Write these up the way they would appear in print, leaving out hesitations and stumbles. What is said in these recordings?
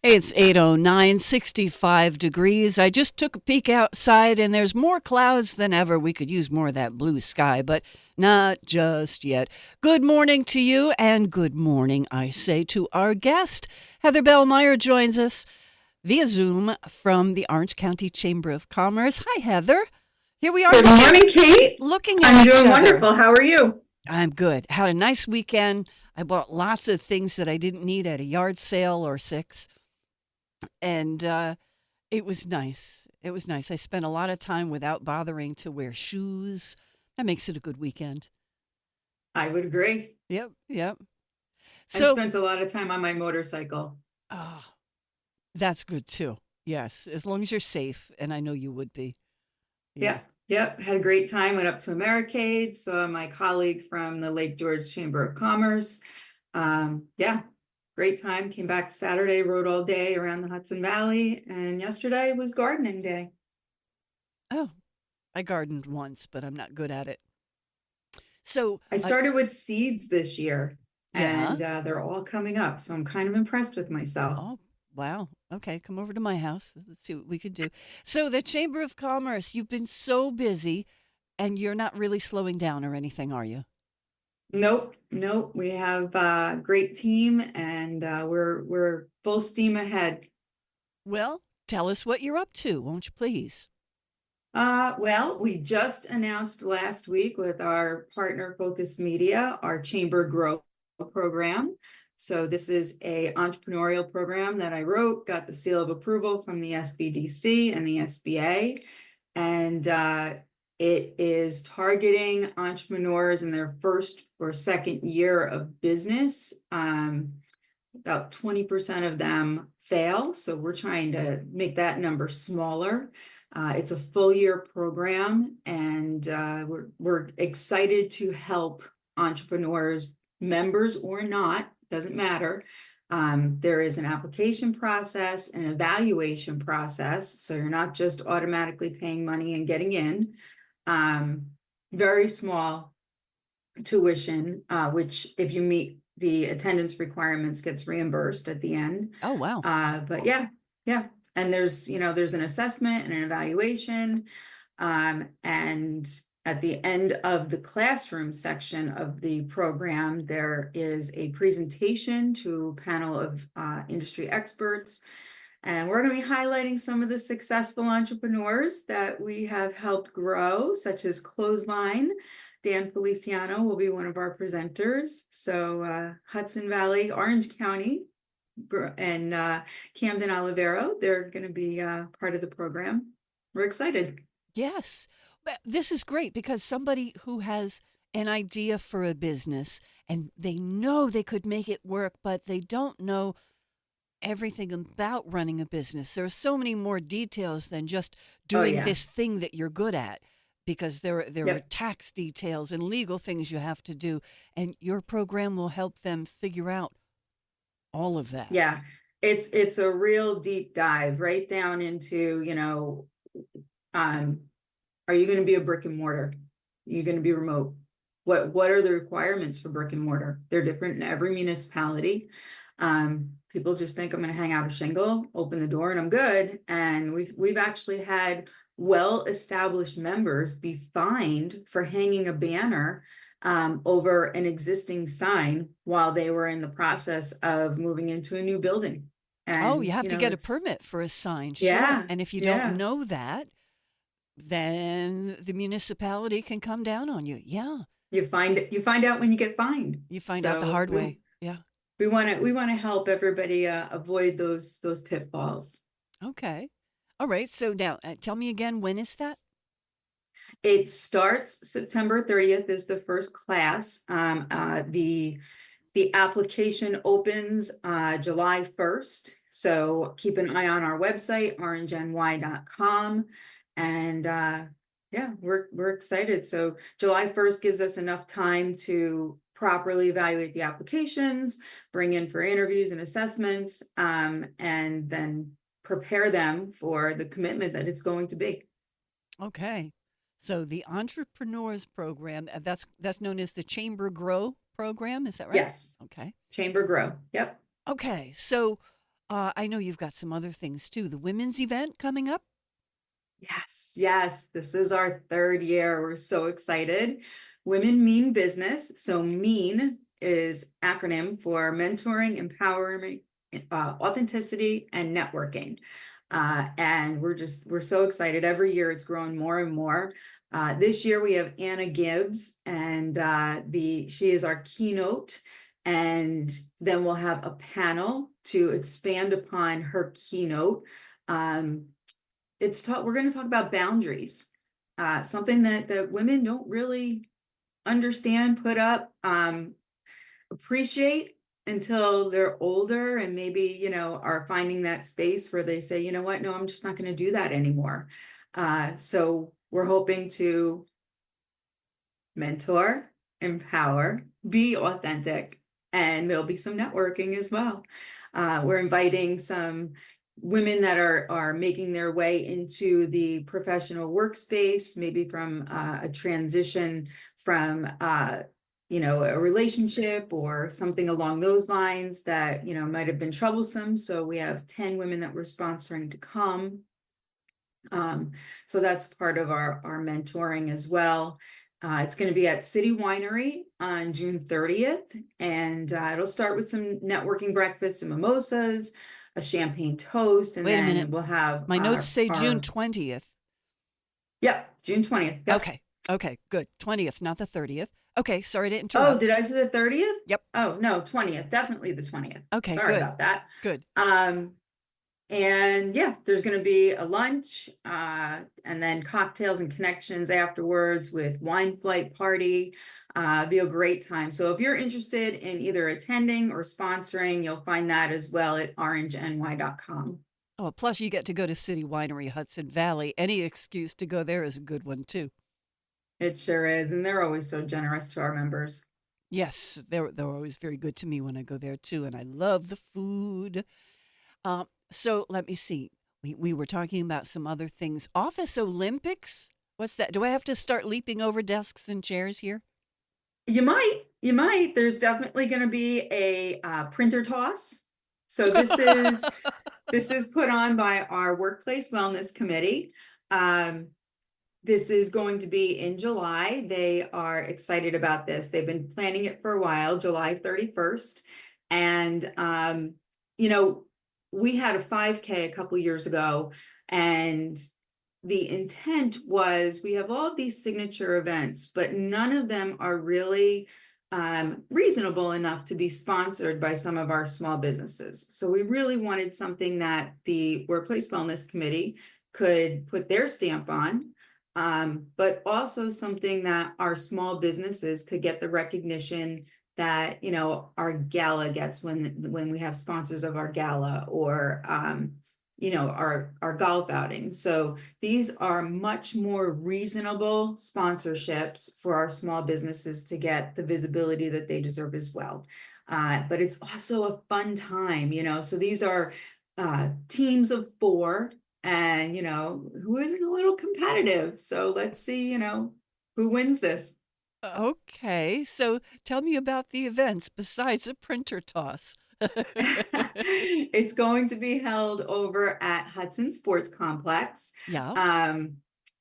It's 8:09, 65 degrees. I just took a peek outside and there's more clouds than ever. We could use more of that blue sky, but not just yet. Good morning to you and good morning, I say, to our guest. Heather Bell Meyer joins us via Zoom from the Orange County Chamber of Commerce. Hi, Heather. Here we are Good morning, Kate. looking at I'm each doing other. wonderful. How are you? I'm good. Had a nice weekend. I bought lots of things that I didn't need at a yard sale or six. And it was nice. It was nice. I spent a lot of time without bothering to wear shoes. That makes it a good weekend. I would agree. Yep, yep. I So, spent a lot of time on my motorcycle. ah, that's good too. Yes, as long as you're safe, and I know you would be. Yeah. Yeah, yep. Had a great time. Went up to Americade, saw my colleague from the Lake George Chamber of Commerce. Yeah, great time. Came back Saturday, rode all day around the Hudson Valley, and yesterday was gardening day. Oh, I gardened once, but I'm not good at it. So, I started with seeds this year, yeah. and they're all coming up, so I'm kind of impressed with myself. Oh, wow. Okay, come over to my house. Let's see what we can do. So, the Chamber of Commerce, you've been so busy and you're not really slowing down or anything, are you? Nope, nope. We have a great team and we're full steam ahead. Well, tell us what you're up to, won't you please? Well, we just announced last week with our partner Focus Media, our Chamber Grow program. So this is a entrepreneurial program that I wrote, got the seal of approval from the SBDC and the SBA. And it is targeting entrepreneurs in their first or second year of business. About 20% of them fail, so we're trying to make that number smaller. It's a full year program, and we're excited to help entrepreneurs, members or not, doesn't matter. There is an application process, an evaluation process, so you're not just automatically paying money and getting in. Very small tuition, which if you meet the attendance requirements gets reimbursed at the end. Oh, wow. But yeah. And there's an assessment and an evaluation. And at the end of the classroom section of the program, there is a presentation to a panel of industry experts. And we're going to be highlighting some of the successful entrepreneurs that we have helped grow, such as Clothesline. Dan Feliciano will be one of our presenters. So Hudson Valley, Orange County, and Camden Olivero, they're going to be part of the program. We're excited. Yes. But this is great because somebody who has an idea for a business and they know they could make it work, but they don't know everything about running a business. There are so many more details than just Oh doing yeah. this thing that you're good at because there are Yep. tax details and legal things you have to do, and your program will help them figure out all of that. Yeah. It's a real deep dive right down into, um, are you going to be a brick and mortar? Are you going to be remote? What are the requirements for brick and mortar? They're different in every municipality. People just think I'm going to hang out a shingle, open the door, and I'm good. And we've actually had well-established members be fined for hanging a banner over an existing sign while they were in the process of moving into a new building. Oh, you And have to get a it's permit for a sign, sure. yeah, And if you don't yeah. know that, then the municipality can come down on you. Yeah, You find out when you get fined. you find out the So hard way. Yeah. we want to help everybody avoid those pitfalls. Okay. All right. So now tell me again, when is that? It starts September 30th is the first class. The application opens July 1st. So keep an eye on our website, orangeny.com. And yeah, we're excited. So July 1st gives us enough time to properly evaluate the applications, bring in for interviews and assessments, and then prepare them for the commitment that it's going to be. Okay. So the Entrepreneurs Program, that's known as the Chamber Grow program, is that right? Yes, Okay. Chamber Grow. Yep. Okay. So I know you've got some other things too. The women's event coming up. Yes, yes, this is our third year. We're so excited. Women Mean Business. So MEAN is acronym for mentoring, empowerment, authenticity, and networking. And we're so excited. Every year it's growing more and more. This year we have Anna Gibbs, and she is our keynote. And then we'll have a panel to expand upon her keynote. Um, we're going to talk about boundaries, something that women don't really understand, put up, appreciate until they're older and maybe, are finding that space where they say, you know what, no, I'm just not going to do that anymore. So we're hoping to mentor, empower, be authentic, and there'll be some networking as well. We're inviting some women that are making their way into the professional workspace, maybe from a transition from a relationship or something along those lines that might have been troublesome. So we have 10 women that we're sponsoring to come. So that's part of our mentoring as well. It's going to be at City Winery on June 30th, and it'll start with some networking breakfast and mimosas, a champagne toast, and Wait a minute. then we'll have My notes say June our 20th. June 20th. Yep. Okay. Okay, good. 20th, not the 30th. Okay, sorry to Oh, interrupt. did I say the 30th? Yep. Oh, no, 20th. Definitely the 20th. Okay, Sorry good. about that. Good. And yeah, there's going to be a lunch, and then cocktails and connections afterwards with wine flight party. Be a great time. So if you're interested in either attending or sponsoring, you'll find that as well at orangeny.com. Oh, plus you get to go to City Winery, Hudson Valley. Any excuse to go there is a good one too. It sure is. And they're always so generous to our members. Yes, they're always very good to me when I go there too, and I love the food. So let me see. We were talking about some other things. Office Olympics? What's that? Do I have to start leaping over desks and chairs here? You might. There's definitely going to be a printer toss. So this is put on by our Workplace Wellness Committee. This is going to be in July. They are excited about this. They've been planning it for a while, July 31st. And, we had a 5K a couple years ago, and the intent was we have all of these signature events, but none of them are really reasonable enough to be sponsored by some of our small businesses. So we really wanted something that the Workplace Wellness Committee could put their stamp on, but also something that our small businesses could get the recognition that our gala gets when we have sponsors of our gala, or our golf outings. So these are much more reasonable sponsorships for our small businesses to get the visibility that they deserve as well. But it's also a fun time, so these are teams of 4, and who isn't a little competitive. So let's see, who wins this. Okay, so tell me about the events besides a printer toss. It's going to be held over at Hudson Sports Complex. Yeah.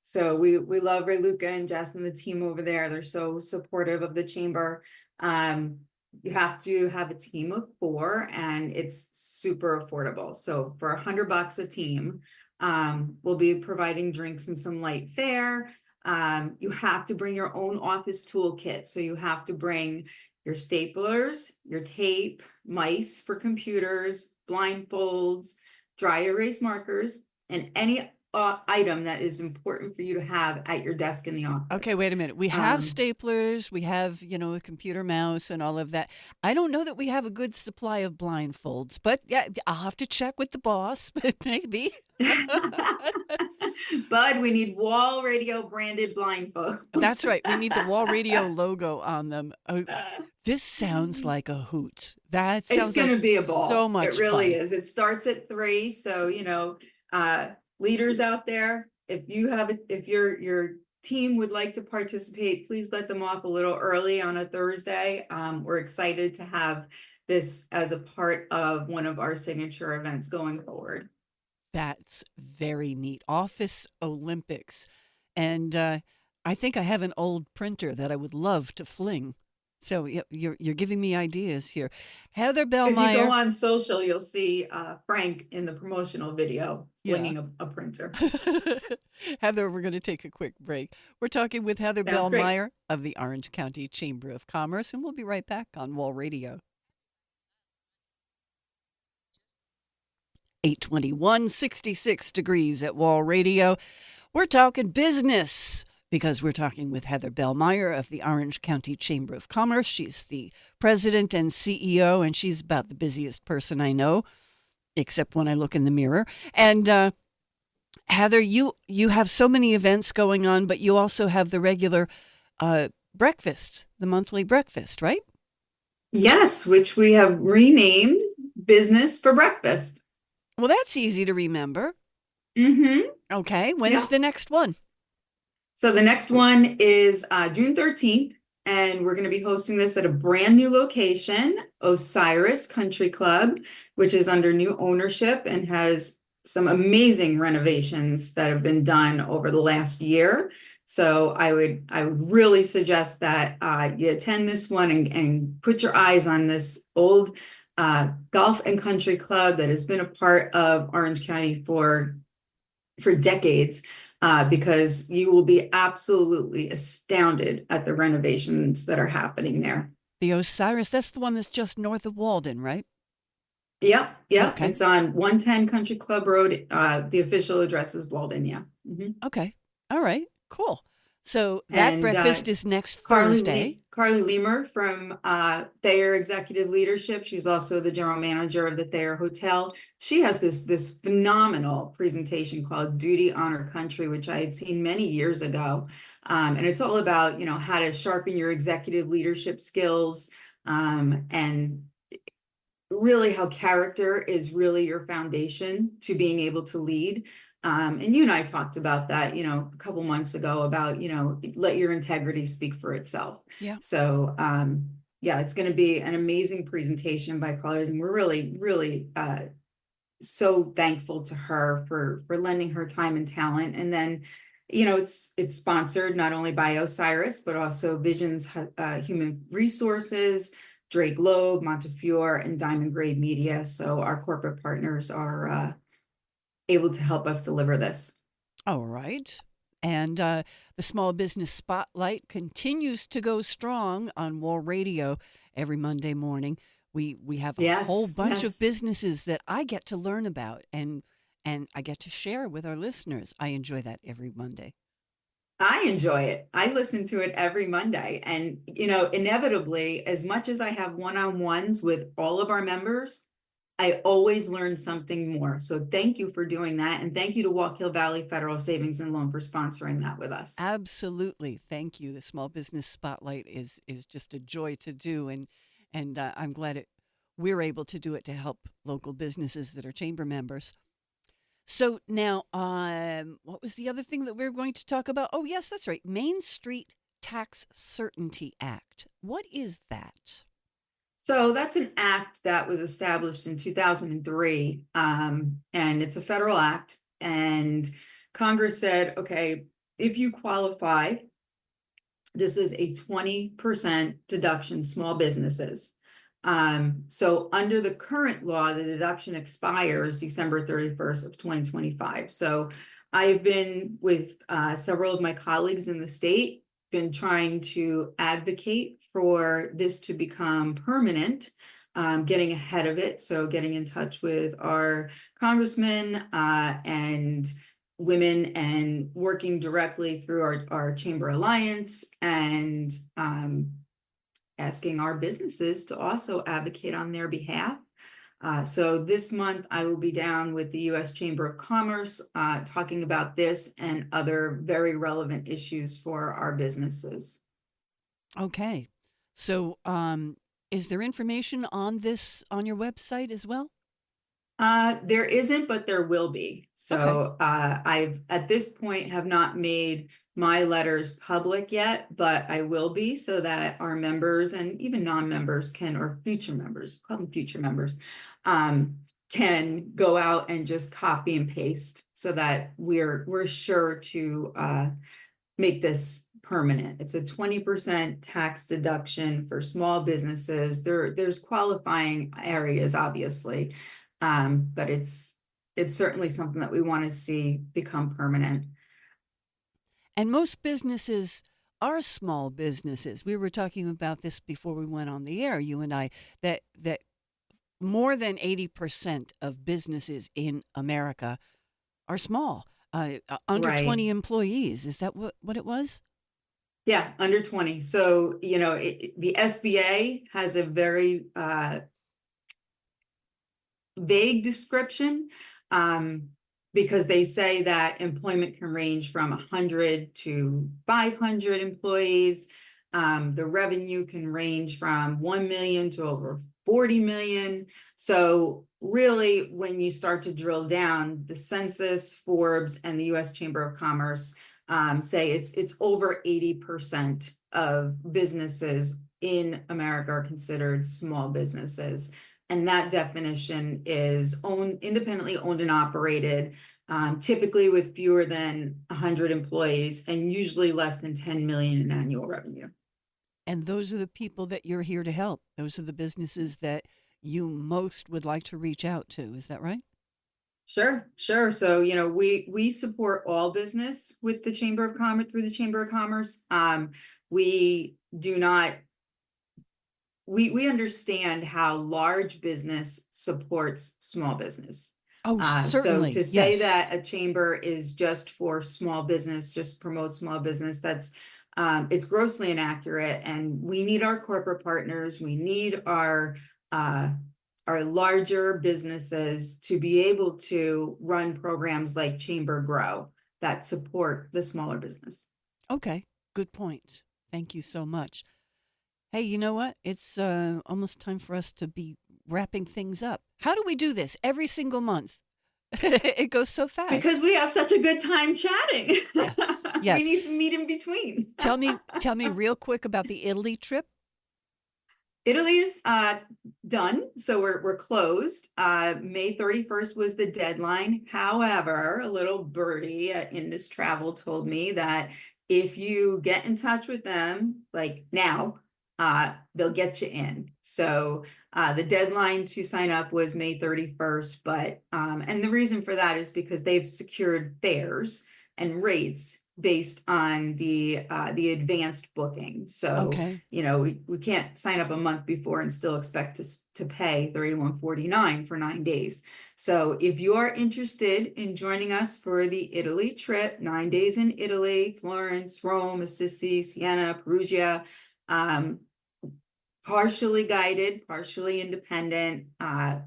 So we love Ray Luca and Jess and the team over there. They're so supportive of the chamber. You have to have a team of 4, and it's super affordable. So for $100 a team, we'll be providing drinks and some light fare. You have to bring your own office toolkit. So you have to bring your staplers, your tape, mice for computers, blindfolds, dry erase markers, and any item that is important for you to have at your desk in the office. Okay, wait a minute. We have staplers, we have, a computer mouse and all of that. I don't know that we have a good supply of blindfolds, but yeah, I'll have to check with the boss, but maybe. Bud, we need wall radio branded blindfolds. That's right. We need the Wall Radio logo on them. Oh, this sounds like a hoot. That sounds It's going to like be a ball. so much It really fun. is. It starts at 3. So, leaders out there, if your team would like to participate, please let them off a little early on a Thursday. We're excited to have this as a part of one of our signature events going forward. That's very neat. Office Olympics. And I think I have an old printer that I would love to fling. So you're giving me ideas here. Heather Bell If you go Meyer. on social, you'll see Frank in the promotional video Yeah. flinging a printer. Heather, we're going to take a quick break. We're talking with Heather Sounds Bell great. Meyer of the Orange County Chamber of Commerce, and we'll be right back on Wall Radio. 821, 66 degrees at Wall Radio. We're talking business because we're talking with Heather Bell Meyer of the Orange County Chamber of Commerce. She's the president and CEO, and she's about the busiest person I know, except when I look in the mirror. And Heather, you have so many events going on, but you also have the regular breakfast, the monthly breakfast, right? Yes, which we have renamed Business for Breakfast. Well, that's easy to remember. Mm-hmm. Okay, when's Yeah. the next one? So the next one is June 13th, and we're going to be hosting this at a brand new location, Osiris Country Club, which is under new ownership and has some amazing renovations that have been done over the last year. So I would really suggest that you attend this one and put your eyes on this old golf and country club that has been a part of Orange County for decades, because you will be absolutely astounded at the renovations that are happening there. The Osiris, that's the one that's just north of Walden, right? Yep, yep. Okay. It's on 110 Country Club Road. The official address is Walden, yeah. Mhm. Okay. All right. Cool. So that And breakfast is next Thursday. Carly Lemer from Thayer Executive Leadership. She's also the general manager of the Thayer Hotel. She has this phenomenal presentation called Duty, Honor, Country, which I had seen many years ago. And it's all about, how to sharpen your executive leadership skills, and really how character is really your foundation to being able to lead. And you and I talked about that, a couple months ago about, let your integrity speak for itself. Yeah. So, yeah, it's going to be an amazing presentation by callers, and we're really, really so thankful to her for lending her time and talent. And then, it's sponsored not only by Osiris, but also Visions Human Resources, Drake Loeb, Montefiore, and Diamond Grade Media. So our corporate partners are able to help us deliver this. All right. And the Small Business Spotlight continues to go strong on Wall Radio every Monday morning. We have a whole Yes, bunch of yes. businesses that I get to learn about and I get to share with our listeners. I enjoy that every Monday. I enjoy it. I listen to it every Monday. And, inevitably, as much as I have one-on-ones with all of our members, I always learn something more. So thank you for doing that. And thank you to Walk-Hill Valley Federal Savings and Loan for sponsoring that with us. Absolutely. Thank you. The Small Business Spotlight is just a joy to do and I'm glad we're able to do it to help local businesses that are chamber members. So now, what was the other thing that we are going to talk about? Oh, yes, that's right. Main Street Tax Certainty Act. What is that? So that's an act that was established in 2003, and it's a federal act. And Congress said, okay, if you qualify, this is a 20% deduction, small businesses. So under the current law, the deduction expires December 31st of 2025. So I've been with several of my colleagues in the state, been trying to advocate for this to become permanent, getting ahead of it. So getting in touch with our congressmen and women and working directly through our chamber alliance, and asking our businesses to also advocate on their behalf. So this month I will be down with the U.S. Chamber of Commerce talking about this and other very relevant issues for our businesses. Okay. So, is there information on this on your website as well? There isn't, but there will be. Okay. So I've at this point have not made my letters public yet, but I will be, so that our members and even non-members can, or future members, call them future members, can go out and just copy and paste so that we're sure to make this permanent. It's a 20% tax deduction for small businesses. There's qualifying areas, obviously, but it's certainly something that we want to see become permanent. And most businesses are small businesses. We were talking about this before we went on the air, you and I, that more than 80% of businesses in America are small, under Right. 20 employees. Is that what it was? Yeah, under 20. So, the SBA has a very vague description, because they say that employment can range from 100 to 500 employees. The revenue can range from 1 million to over 40 million. So really, when you start to drill down, the Census, Forbes, and the U.S. Chamber of Commerce say it's over 80% of businesses in America are considered small businesses. And that definition is independently owned and operated, typically with fewer than 100 employees and usually less than 10 million in annual revenue. And those are the people that you're here to help. Those are the businesses that you most would like to reach out to. Is that right? Sure, sure. So, we support all business with the Chamber of Commerce, through the Chamber of Commerce. We do not we understand how large business supports small business. Oh, So certainly. to say Yes. that a chamber is just for small business, just promote small business, it's grossly inaccurate. And we need our corporate partners. We need our larger businesses to be able to run programs like Chamber Grow that support the smaller business. Okay. Good point. Thank you so much. Hey, you know what? It's almost time for us to be wrapping things up. How do we do this every single month? It goes so fast. Because we have such a good time chatting. Yes. We Yes. need to meet in between. Tell me real quick about the Italy trip. Italy's done, so we're closed. May 31st was the deadline. However, a little birdie at Indus Travel told me that if you get in touch with them, like now, they'll get you in. So the deadline to sign up was May 31st, but and the reason for that is because they've secured fares and rates based on the advanced booking. So, Okay. we can't sign up a month before and still expect to pay $31.49 for 9 days. So if you're interested in joining us for the Italy trip, 9 days in Italy, Florence, Rome, Assisi, Siena, Perugia, partially guided, partially independent, I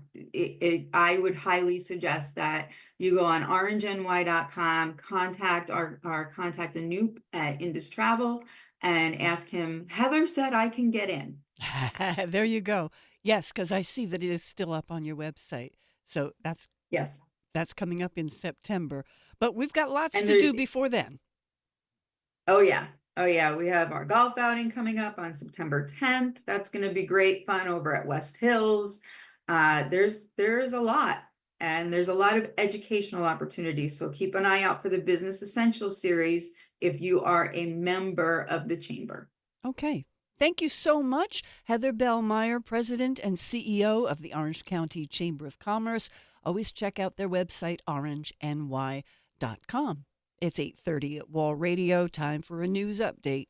would highly suggest that you go on orangeny.com, contact our contact Anoop at Indus Travel, and ask him, Heather said I can get in. There you go. Yes, because I see that it is still up on your website. So Yes. that's coming up in September. But we've got lots And to there, do before then. oh yeah. Oh yeah, we have our golf outing coming up on September 10th. That's going to be great fun over at West Hills. There's a lot, and there's a lot of educational opportunities. So keep an eye out for the Business Essentials series if you are a member of the chamber. Okay. Thank you so much, Heather Bell Meyer, President and CEO of the Orange County Chamber of Commerce. Always check out their website, orangeny.com. It's 8:30 at Wall Radio. Time for a news update.